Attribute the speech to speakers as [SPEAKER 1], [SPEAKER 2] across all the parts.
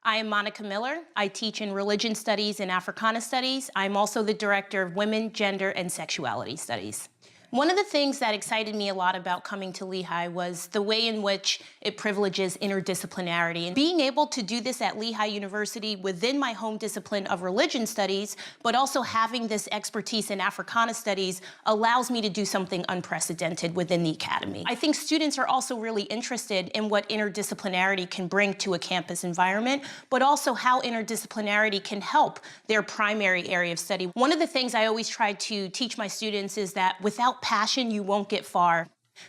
[SPEAKER 1] I am Monica Miller. I teach in Religion Studies and Africana Studies. I'm also the Director of Women, Gender, and Sexuality Studies. One of the things that excited me a lot about coming to Lehigh was the way in which it privileges interdisciplinarity. And being able to do this at Lehigh University within my home discipline of religion studies, but also having this expertise in Africana studies allows me to do something unprecedented within the academy. I think students are also really interested in what interdisciplinarity can bring to a campus environment, but also how interdisciplinarity can help their primary area of study. One of the things I always try to teach my students is that without passion, you won't get far.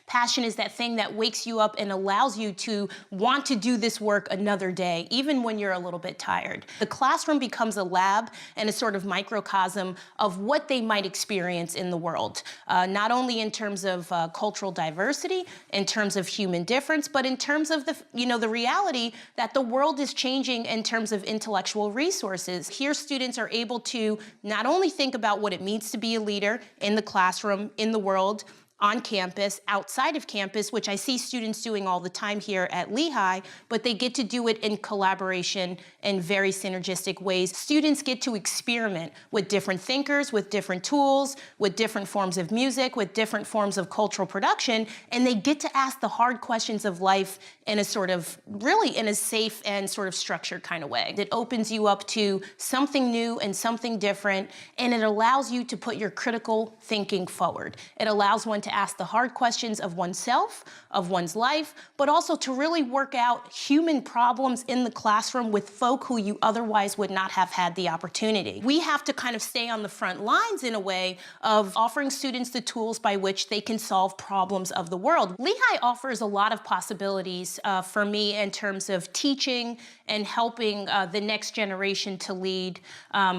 [SPEAKER 1] Passion is that thing that wakes you up and allows you to want to do this work another day, even when you're a little bit tired. The classroom becomes a lab and a sort of microcosm of what they might experience in the world, not only in terms of cultural diversity, in terms of human difference, but in terms of the reality that the world is changing in terms of intellectual resources. Here, students are able to not only think about what it means to be a leader in the classroom, in the world, on campus, outside of campus, which I see students doing all the time here at Lehigh, but they get to do it in collaboration in very synergistic ways. Students get to experiment with different thinkers, with different tools, with different forms of music, with different forms of cultural production, and they get to ask the hard questions of life in a sort of, really in a safe and sort of structured kind of way. It opens you up to something new and something different, and it allows you to put your critical thinking forward. It allows one to ask the hard questions of oneself, of one's life, but also to really work out human problems in the classroom with folk who you otherwise would not have had the opportunity. We have to kind of stay on the front lines in a way of offering students the tools by which they can solve problems of the world. Lehigh offers a lot of possibilities for me in terms of teaching and helping the next generation to lead,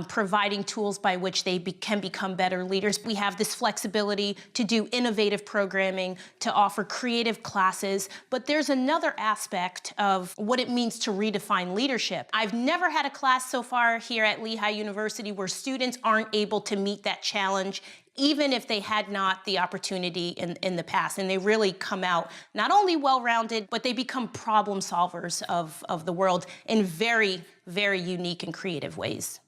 [SPEAKER 1] providing tools by which they can become better leaders. We have this flexibility to do innovative programming, to offer creative classes, but there's another aspect of what it means to redefine leadership. I've never had a class so far here at Lehigh University where students aren't able to meet that challenge, even if they had not the opportunity in the past. And they really come out not only well-rounded, but they become problem solvers of the world in very, very unique and creative ways.